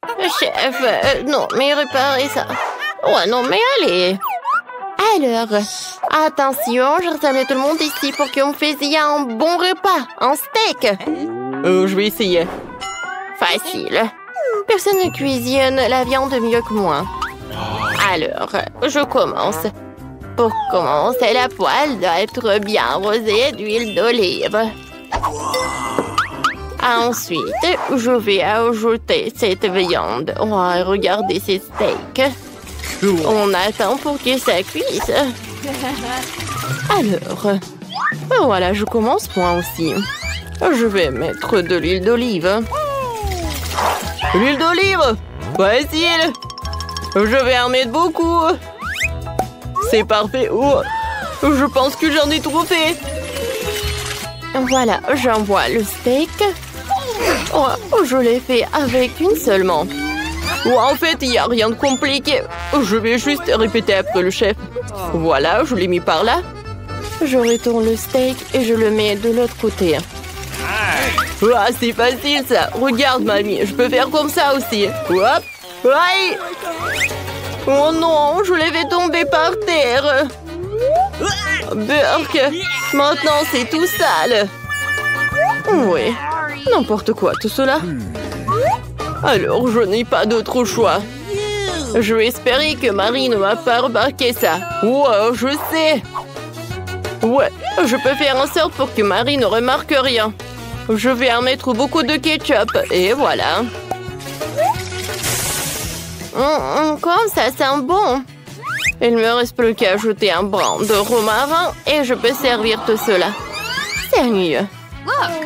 Chef, non, mais réparez ça. Ouais, non, mais allez. Alors, attention, je rassemble tout le monde ici pour qu'on fasse un bon repas, un steak. Je vais essayer. Facile. Personne ne cuisine la viande mieux que moi. Alors, je commence. Pour commencer, la poêle doit être bien arrosée d'huile d'olive. Ensuite, je vais ajouter cette viande. Oh, regardez ces steaks. On attend pour que ça cuise. Alors, voilà, je commence moi aussi. Je vais mettre de l'huile d'olive. L'huile d'olive? Facile. Je vais en mettre beaucoup. C'est parfait. Oh, je pense que j'en ai trop fait. Voilà, j'envoie le steak. Oh, je l'ai fait avec une seulement. En fait, il n'y a rien de compliqué. Je vais juste répéter après le chef. Voilà, je l'ai mis par là. Je retourne le steak et je le mets de l'autre côté. Ah, c'est facile ça. Regarde, mamie, je peux faire comme ça aussi. Hop. Aïe. Oh non, je l'ai fait tomber par terre. Burk, maintenant c'est tout sale. Oui, n'importe quoi tout cela. Alors, je n'ai pas d'autre choix. Je vais espérer que Marie ne va pas remarquer ça. Ouais, je sais. Ouais, je peux faire en sorte pour que Marie ne remarque rien. Je vais en mettre beaucoup de ketchup. Et voilà. Comme ça sent bon. Il ne me reste plus qu'à ajouter un brin de romarin et je peux servir tout cela. C'est mieux.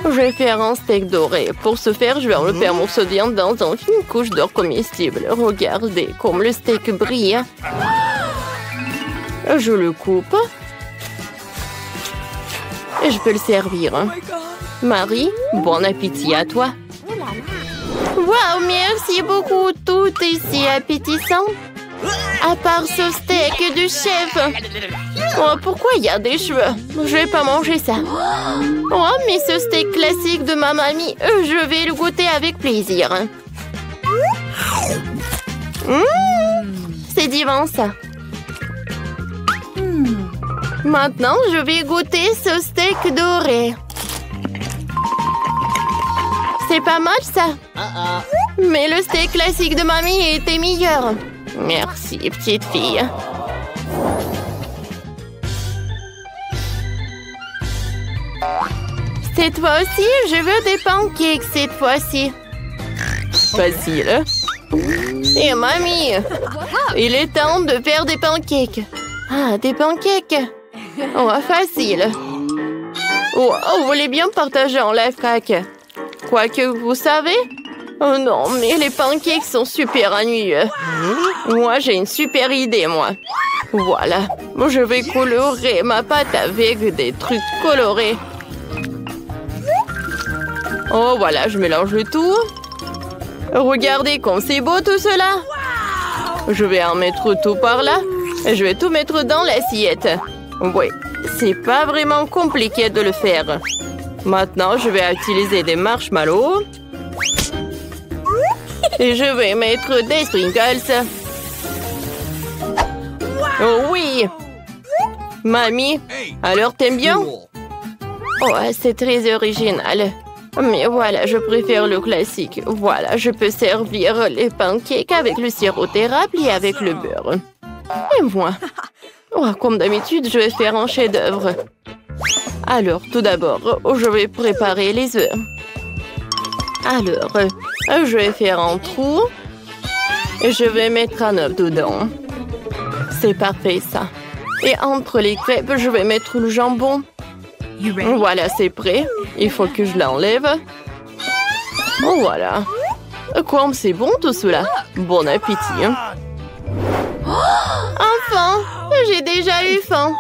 Je vais faire un steak doré. Pour ce faire, je vais enlever un morceau de viande dans une fine couche d'or comestible. Regardez comme le steak brille. Je le coupe. Et je peux le servir. Marie, bon appétit à toi. Wow, merci beaucoup. Tout est si appétissant. À part ce steak du chef. Oh, pourquoi il y a des cheveux? Je vais pas manger ça. Oh, mais ce steak classique de ma mamie, je vais le goûter avec plaisir. C'est divin ça. Maintenant, je vais goûter ce steak doré. C'est pas mal ça. Mais le steak classique de mamie était meilleur. Merci, petite fille. Cette fois-ci, je veux des pancakes cette fois-ci. Facile. Et mamie, il est temps de faire des pancakes. Ah, des pancakes. Oh, facile. Oh, vous voulez bien partager en life hack? Quoique, vous savez? Oh non, mais les pancakes sont super ennuyeux. Moi, j'ai une super idée, moi. Voilà. Je vais colorer ma pâte avec des trucs colorés. Oh, voilà, je mélange le tout. Regardez comme c'est beau tout cela. Je vais en mettre tout par là. Et je vais tout mettre dans l'assiette. Oui, c'est pas vraiment compliqué de le faire. Maintenant, je vais utiliser des marshmallows. Et je vais mettre des sprinkles. Oh oui! Mamie, alors t'aimes bien? Oh, c'est très original. Mais voilà, je préfère le classique. Voilà, je peux servir les pancakes avec le sirop d'érable et avec le beurre. Et moi? Oh, comme d'habitude, je vais faire un chef-d'œuvre. Alors, tout d'abord, je vais préparer les œufs. Alors, je vais faire un trou. Et je vais mettre un œuf dedans. C'est parfait, ça. Et entre les crêpes, je vais mettre le jambon. Voilà, c'est prêt. Il faut que je l'enlève. Oh, voilà. Comme c'est bon tout cela. Bon appétit. Enfin, j'ai déjà eu faim.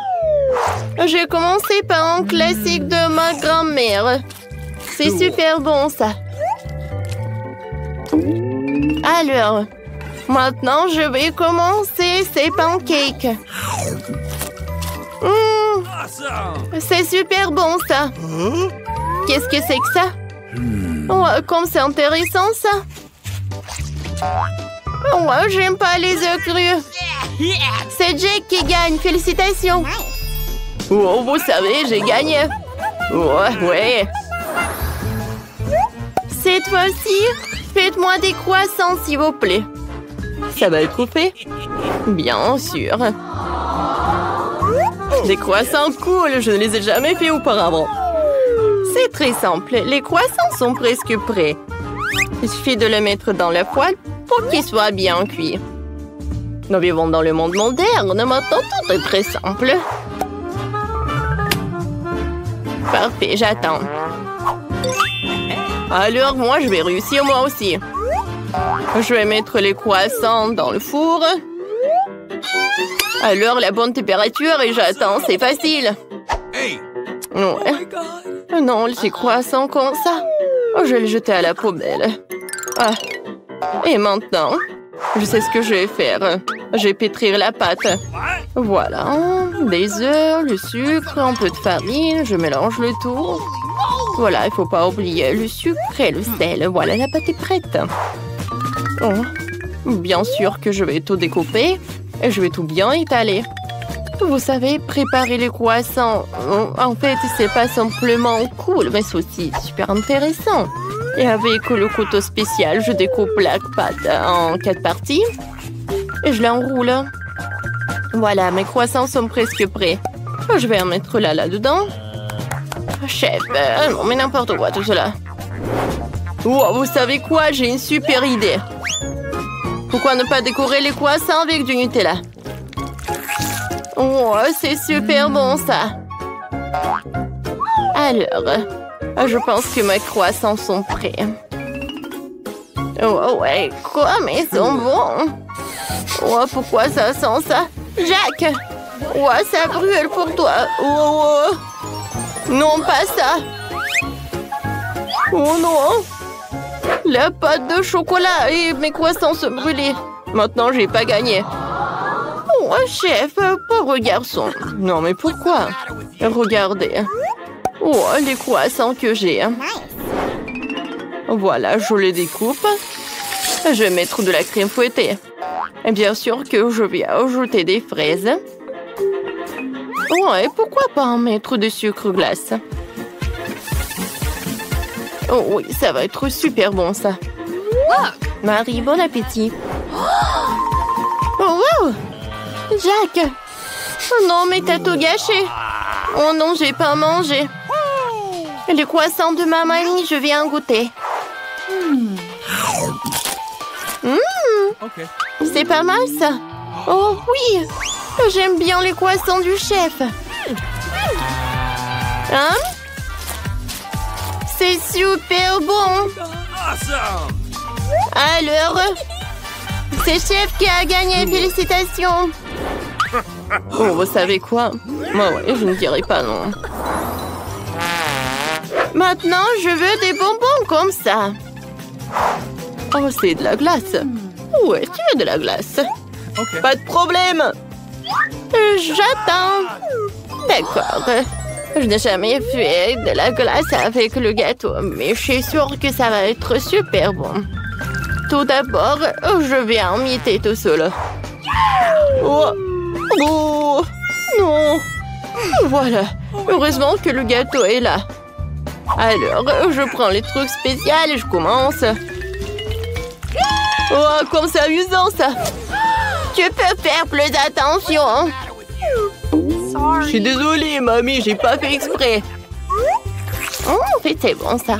J'ai commencé par un classique de ma grand-mère. C'est super bon, ça. Alors, maintenant, je vais commencer ces pancakes. C'est super bon, ça. Qu'est-ce que c'est que ça? Oh, comme c'est intéressant, ça. Oh, j'aime pas les œufs crus. C'est Jake qui gagne. Félicitations. Oh, vous savez, j'ai gagné. Ouais. Cette fois-ci, faites-moi des croissants, s'il vous plaît. Ça va être fait? Bien sûr. Des croissants cool, je ne les ai jamais fait auparavant. C'est très simple, les croissants sont presque prêts. Il suffit de les mettre dans la poêle pour qu'ils soient bien cuits. Nous vivons dans le monde moderne, maintenant tout est très simple. Parfait, j'attends. Alors, moi, je vais réussir moi aussi. Je vais mettre les croissants dans le four. Alors, la bonne température et j'attends, c'est facile. Ouais. Non, ces croissants comme ça. Oh, je vais les jeter à la poubelle. Ah. Et maintenant, je sais ce que je vais faire. Je vais pétrir la pâte. Voilà. Des œufs, le sucre, un peu de farine. Je mélange le tout. Voilà, il ne faut pas oublier le sucre et le sel. Voilà, la pâte est prête. Oh. Bien sûr que je vais tout découper. Et je vais tout bien étaler. Vous savez, préparer les croissants, en fait, c'est pas simplement cool, mais c'est aussi super intéressant. Et avec le couteau spécial, je découpe la pâte en 4 parties. Et je l'enroule. Voilà, mes croissants sont presque prêts. Je vais en mettre là-dedans. Chef, non mais n'importe quoi tout cela. Oh, vous savez quoi? J'ai une super idée. Pourquoi ne pas décorer les croissants avec du Nutella? Oh, c'est super bon ça. Alors, je pense que mes croissants sont prêts. Oh ouais, quoi, mais ils sont bons. Oh, pourquoi ça sent ça? Jack! Oh, ça brûle pour toi. Oh. Non, pas ça. Oh non. La pâte de chocolat et mes croissants sont brûlés. Maintenant, j'ai pas gagné. Oh, chef, pauvre garçon. Non, mais pourquoi? Regardez. Oh, les croissants que j'ai. Voilà, je les découpe. Je vais mettre de la crème fouettée. Et bien sûr que je vais ajouter des fraises. Oh, et pourquoi pas en mettre du sucre glace? Oh oui, ça va être super bon, ça. Marie, bon appétit. Oh, wow! Jack! Oh non, mais t'as tout gâché. Oh non, j'ai pas mangé. Les croissants de ma mamie, je viens goûter. C'est pas mal, ça. Oh oui! J'aime bien les croissants du chef. Hein? C'est super bon. Alors, c'est chef qui a gagné. Félicitations. Oh, vous savez quoi? Moi, ouais, je ne dirai pas non. Maintenant, je veux des bonbons comme ça. Oh, c'est de la glace. Ouais, tu veux de la glace? Pas de problème. J'attends. D'accord. Je n'ai jamais fait de la glace avec le gâteau, mais je suis sûre que ça va être super bon. Tout d'abord, je vais emmitter tout seul. Oh. Oh. Non. Voilà. Heureusement que le gâteau est là. Alors, je prends les trucs spéciaux et je commence. Oh, comme c'est amusant, ça. Tu peux faire plus attention. Je suis désolée, mamie, j'ai pas fait exprès. Oh, en fait, c'est bon, ça.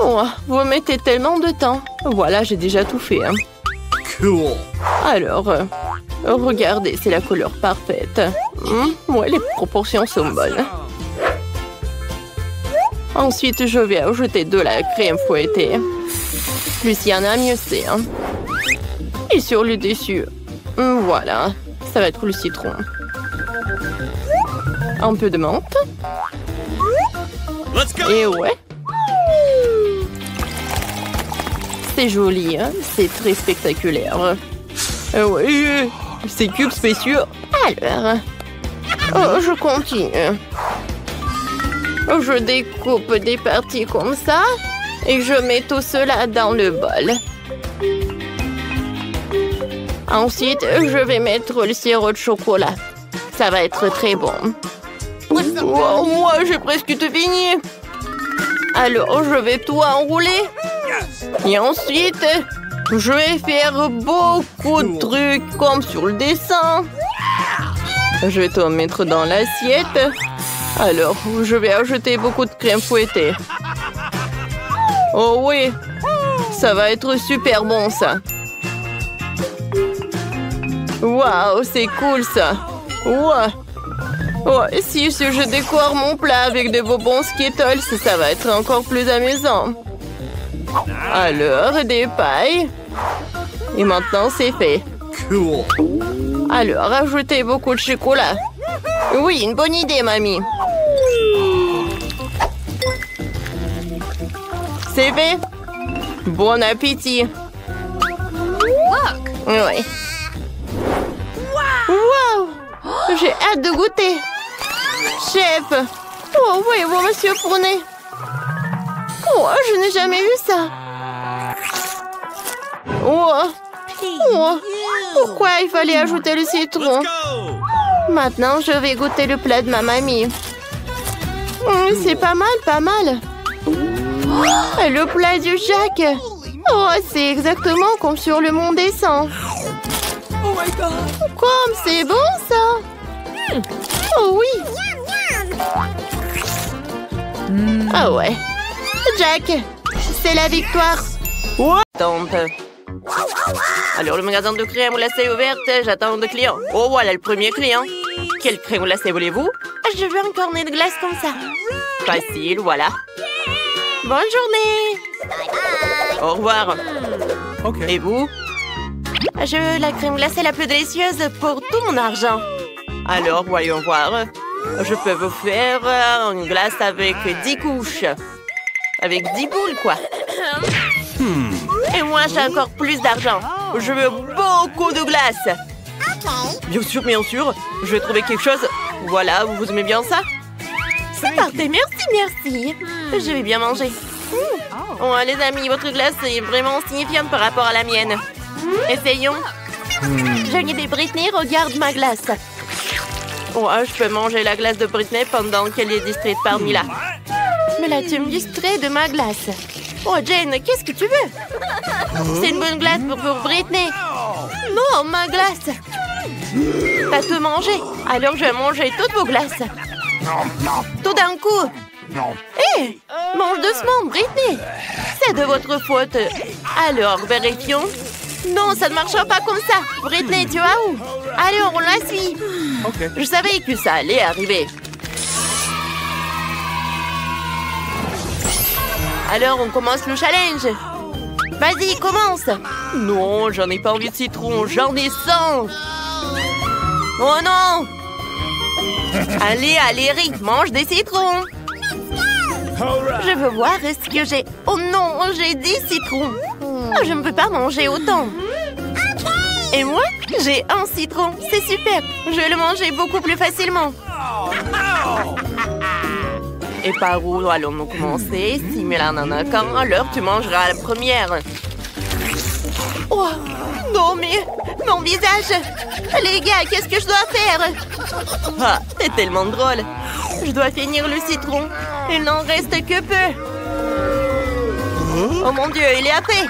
Oh, vous mettez tellement de temps. Voilà, j'ai déjà tout fait. Hein. Cool. Alors, regardez, c'est la couleur parfaite. Ouais, les proportions sont bonnes. Ensuite, je vais ajouter de la crème fouettée. Plus il y en a, mieux c'est. Hein. Et sur le dessus, voilà, ça va être le citron. Un peu de menthe. Et ouais. C'est joli, hein? C'est très spectaculaire. Oui, c'est cubes spéciaux. Alors, je continue. Je découpe des parties comme ça et je mets tout cela dans le bol. Ensuite, je vais mettre le sirop de chocolat. Ça va être très bon. Wow, moi, j'ai presque tout fini. Alors, je vais tout enrouler. Et ensuite, je vais faire beaucoup de trucs comme sur le dessin. Je vais tout mettre dans l'assiette. Alors, je vais ajouter beaucoup de crème fouettée. Oh oui, ça va être super bon ça. Waouh, c'est cool ça. Wow. Oh, si je décore mon plat avec des bonbons Skittles, ça va être encore plus amusant. Alors, des pailles. Et maintenant, c'est fait. Cool. Alors, ajoutez beaucoup de chocolat. Oui, une bonne idée, mamie. C'est fait. Bon appétit. Oui. Wow! J'ai hâte de goûter. Chef. Oh, voyez-vous, monsieur Fournet. Oh, je n'ai jamais vu ça. Oh. Oh. Pourquoi il fallait ajouter le citron? Maintenant, je vais goûter le plat de ma mamie. C'est pas mal, pas mal. Le plat du Jack. Oh, c'est exactement comme sur le Mont des Sangs. Comme c'est bon, ça. Oh oui. Ah ouais. Jack, c'est la victoire. Attends. Alors, le magasin de crème glacée est ouvert. J'attends de clients. Oh, voilà le premier client. Quelle crème glacée voulez-vous? Je veux un cornet de glace comme ça. Facile, voilà. Bonne journée. Au revoir. Et vous? Je veux la crème glacée la plus délicieuse pour tout mon argent. Alors, voyons voir. Je peux vous faire une glace avec 10 couches. Avec 10 boules, quoi. Et moi, j'ai encore plus d'argent. Je veux beaucoup de glace. Bien sûr, bien sûr. Je vais trouver quelque chose. Voilà, vous aimez bien ça? C'est parfait, merci, merci. Je vais bien manger. Oh, les amis, votre glace est vraiment signifiante par rapport à la mienne. Essayons. Jolie de Britney, regarde ma glace. Oh, je peux manger la glace de Britney pendant qu'elle est distraite parmi là. Mais là, tu me distrais de ma glace. Oh, Jane, qu'est-ce que tu veux? C'est une bonne glace pour Britney. Non, ma glace. T'as tout mangé. Alors, je vais manger toutes vos glaces. Tout d'un coup. Hé, mange doucement, Britney. C'est de votre faute. Alors, vérifions. Non, ça ne marchera pas comme ça. Britney, tu vas où? Alors, on la suit. Je savais que ça allait arriver. Alors, on commence le challenge. Vas-y, commence. Non, j'en ai pas envie de citron. J'en ai 100. Oh non. Allez, allez, Rick, mange des citrons. Je veux voir ce que j'ai. Oh non, j'ai 10 citrons. Oh, je ne peux pas manger autant. Et moi, j'ai un citron. C'est super. Je vais le manger beaucoup plus facilement. Et par où allons-nous commencer? Si Milan en a qu'un, alors tu mangeras la première. Oh, non, mais mon visage. Les gars, qu'est-ce que je dois faire? Ah, c'est tellement drôle. Je dois finir le citron. Il n'en reste que peu. Oh mon Dieu, il est fait.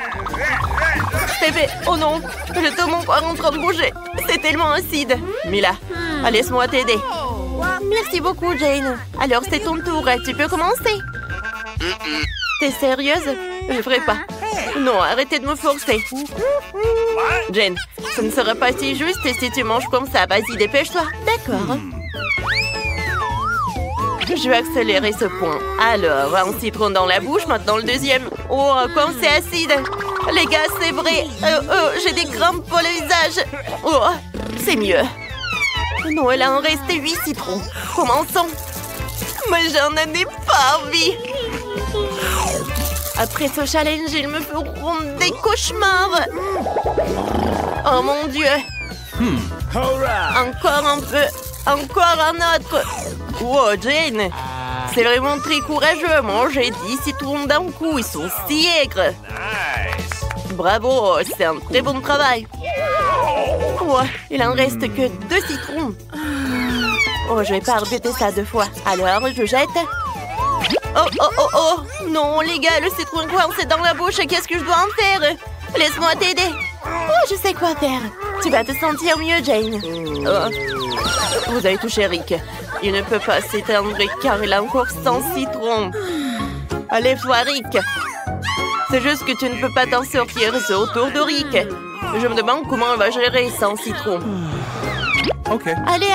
C'est fait. Oh non, je te mon corps en train de bouger. C'est tellement acide. Mila, laisse-moi t'aider. Merci beaucoup, Jane. Alors, c'est ton tour. Tu peux commencer. T'es sérieuse? Je ne ferai pas. Non, arrêtez de me forcer. Jane, ça ne sera pas si juste si tu manges comme ça. Vas-y, dépêche-toi. D'accord. Je vais accélérer ce point. Alors, un citron dans la bouche, maintenant le deuxième. Oh, comme c'est acide. Les gars, c'est vrai. J'ai des crampes pour le visage. Oh, c'est mieux. Non, il en reste 8 citrons. Commençons. Mais j'en ai pas envie. Après ce challenge, ils me feront des cauchemars. Oh mon Dieu. Encore un peu. Encore un autre. Wow, Jane. C'est vraiment très courageux. Manger 10 citrons d'un coup. Ils sont si aigres. Bravo, c'est un très bon travail. Oh, il en reste que 2 citrons. Oh, je vais pas répéter ça 2 fois. Alors, je jette. Oh. Non, les gars, le citron coincé dans la bouche. Qu'est-ce que je dois en faire? Laisse-moi t'aider. Oh, je sais quoi faire. Tu vas te sentir mieux, Jane. Oh. Vous avez touché Rick. Il ne peut pas s'éteindre car il a encore 100 citrons. Allez, toi, Rick. C'est juste que tu ne peux pas t'en sortir. C'est au tour de Rick. Je me demande comment on va gérer 100 citrons. Ok. Allez.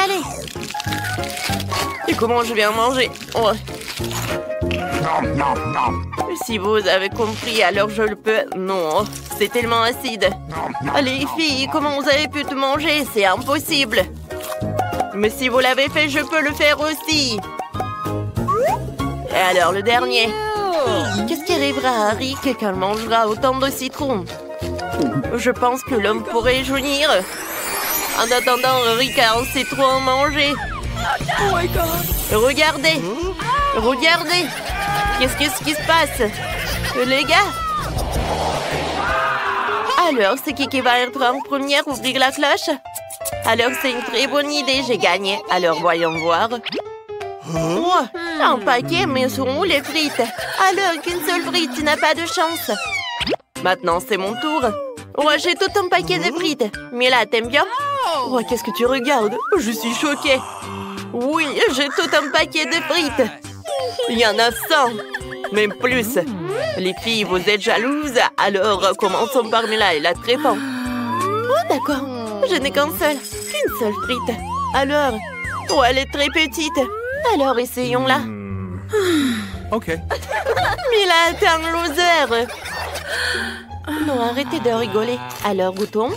Et comment je vais en manger? Oh. Si vous avez compris, alors je le peux. Non, c'est tellement acide. Allez, filles, comment vous avez pu tout manger? C'est impossible. Mais si vous l'avez fait, je peux le faire aussi. Et alors, le dernier. Qu'est-ce qui arrivera à Rick quand il mangera autant de citrons? Je pense que l'homme pourrait jaunir. En attendant, Rick a un citron mangé. Oh my God. Regardez. Qu'est-ce qui se passe? Les gars? Alors, c'est qui va être en première? Ouvrir la cloche? Alors, c'est une très bonne idée, j'ai gagné. Alors, voyons voir. Oh, un paquet, mais sont où les frites? Alors, qu'une seule frite, tu n'as pas de chance. Maintenant, c'est mon tour. Oh, j'ai tout un paquet de frites. Mais là, t'aimes bien? Oh, qu'est-ce que tu regardes? Je suis choquée. Oui, j'ai tout un paquet de frites. Il y en a 100. Même plus. Les filles, vous êtes jalouses? Alors, commençons par Mila, elle a très faim. Oh, d'accord. Je n'ai qu'une seule frite. Alors, oh, elle est très petite. Alors, essayons-la. Ok. Mila, t'es un loser. Non, arrêtez de rigoler. Alors, goûtons.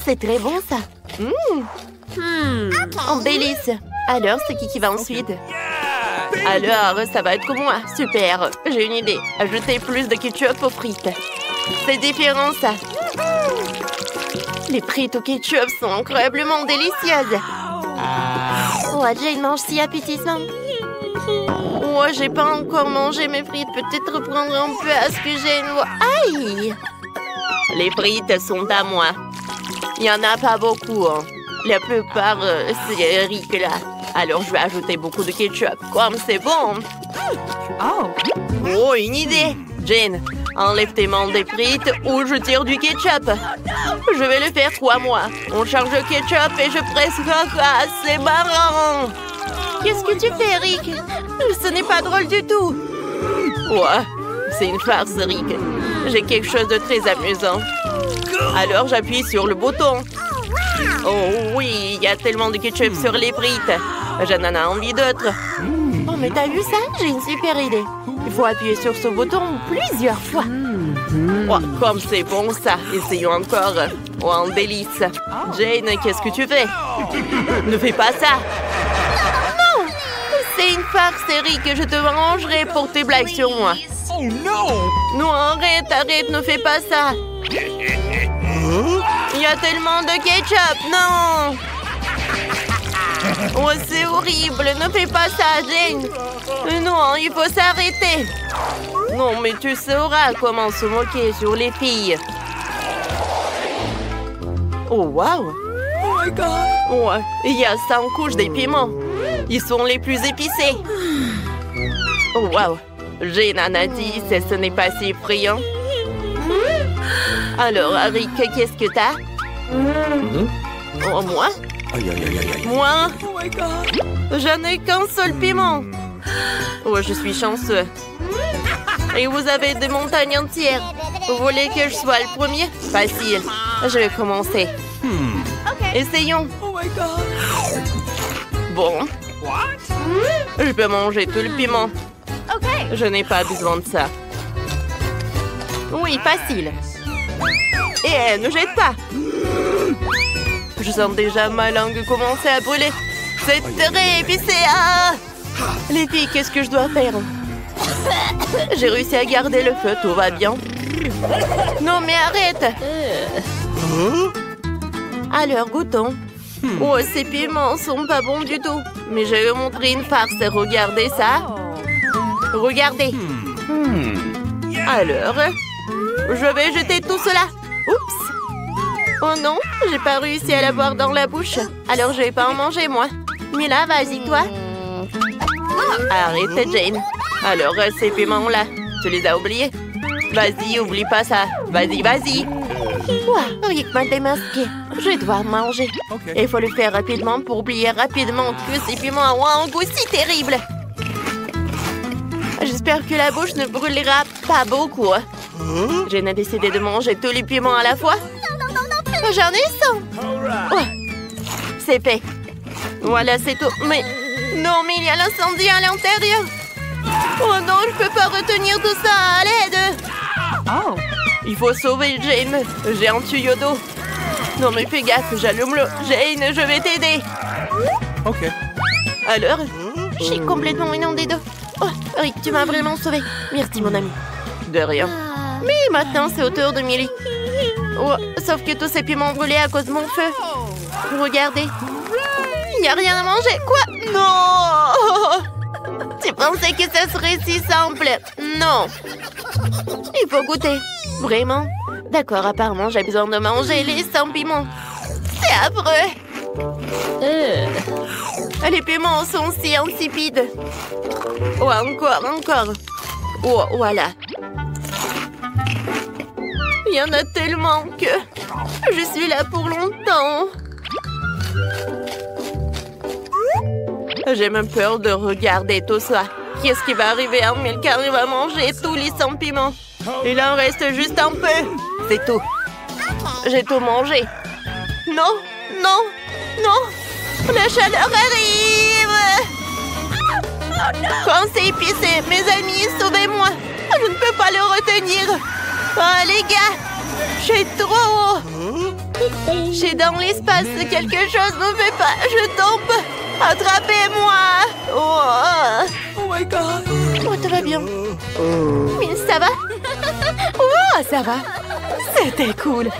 C'est très bon, ça. En délice. Alors, c'est qui va ensuite? Alors, ça va être comme moi. Super. J'ai une idée. Ajoutez plus de ketchup aux frites. C'est différent, ça. Les frites au ketchup sont incroyablement délicieuses. Oh, Jane mange si appétissant. Oh, j'ai pas encore mangé mes frites. Peut-être prendre un peu à ce que j'ai. Aïe! Les frites sont à moi. Il n'y en a pas beaucoup. Hein. La plupart, c'est Rick là. Alors, je vais ajouter beaucoup de ketchup. Comme c'est bon. Oh, une idée. Jane, enlève tes mains des frites ou je tire du ketchup. Je vais le faire 3 mois. On charge le ketchup et je presse caca. C'est marrant. Qu'est-ce que tu fais, Rick? Ce n'est pas drôle du tout. Ouais, c'est une farce, Rick. J'ai quelque chose de très amusant. Alors, j'appuie sur le bouton. Oh oui, il y a tellement de ketchup sur les frites. J'en ai envie d'autres. Oh, mais t'as vu ça? J'ai une super idée. Il faut appuyer sur ce bouton plusieurs fois. Oh, comme c'est bon ça. Essayons encore. Oh, un délice. Jane, qu'est-ce que tu fais? Ne fais pas ça. Non! C'est une farce, Eric. Je te vengerai pour tes blagues sur moi. Oh non! Non, arrête, ne fais pas ça. Il y a tellement de ketchup, non! Oh, c'est horrible, ne fais pas ça, Jane! Non, il faut s'arrêter! Non, mais tu sauras comment se moquer sur les filles. Oh, wow! Oh my God! Ouais, il y a 100 couches de piments. Ils sont les plus épicés. Oh, wow! Jane en a dit, ce n'est pas si effrayant. Alors, Rick, qu'est-ce que t'as? Oh, moi? Moi? Oh my God! Je n'ai qu'un seul piment. Oh, je suis chanceux. Et vous avez des montagnes entières. Vous voulez que je sois le premier? Facile. Je vais commencer. Essayons. Oh my God! Bon. Je peux manger tout le piment. Je n'ai pas besoin de ça. Oui, facile. Et ne jette pas. Je sens déjà ma langue commencer à brûler. C'est très épicé. Ah! Les filles, qu'est-ce que je dois faire? J'ai réussi à garder le feu, tout va bien. Non, mais arrête. Alors, goûtons. Oh, ces piments sont pas bons du tout. Mais je vais vous montrer une farce. Regardez ça. Regardez. Alors, Je vais jeter tout cela. Oups. Oh non, j'ai pas réussi à l'avoir dans la bouche. Alors je vais pas en manger, moi. Mila, vas-y, toi. Arrête, Jane. Alors, ces piments-là, tu les as oubliés? Vas-y, oublie pas ça. Vas-y, vas-y. Ouah, Rick m'a démasqué. Je vais devoir manger. Okay. Il faut le faire rapidement pour oublier rapidement que ces piments ont un goût si terrible. J'espère que la bouche ne brûlera pas beaucoup. Jane a décidé de manger tous les piments à la fois. J'en ai 100. C'est fait. Voilà, c'est tout. Mais non, mais il y a l'incendie à l'intérieur. Oh non, je peux pas retenir tout ça. À l'aide. Oh. Il faut sauver Jane. J'ai un tuyau d'eau. Non, mais fais gaffe, j'allume l'eau. Jane, je vais t'aider. Ok. Alors, je suis complètement inondée d'eau. Oh, Rick, tu m'as vraiment sauvée. Merci, mon ami. De rien. Mais maintenant, c'est au tour de Millie. Oh, sauf que tous ces piments ont brûlé à cause de mon feu. Regardez. Il n'y a rien à manger. Quoi? Non! Tu pensais que ça serait si simple? Non. Il faut goûter. Vraiment? D'accord, apparemment, j'ai besoin de manger les sans piments. C'est affreux. Les piments sont si insipides. Oh, encore. Oh, voilà. Il y en a tellement que je suis là pour longtemps. J'ai même peur de regarder tout ça. Qu'est-ce qui va arriver à Milk quand il va manger tous les sans piments? Il en reste juste un peu. C'est tout. J'ai tout mangé. Non. La chaleur arrive. Quand c'est épicé, mes amis, sauvez-moi. Je ne peux pas le retenir. Oh, les gars, j'ai trop haut. J'ai dans l'espace, quelque chose ne fait pas. Je tombe. Attrapez-moi. Oh my God. Oh, tout va bien. Mais ça va? Oh, ça va. C'était cool.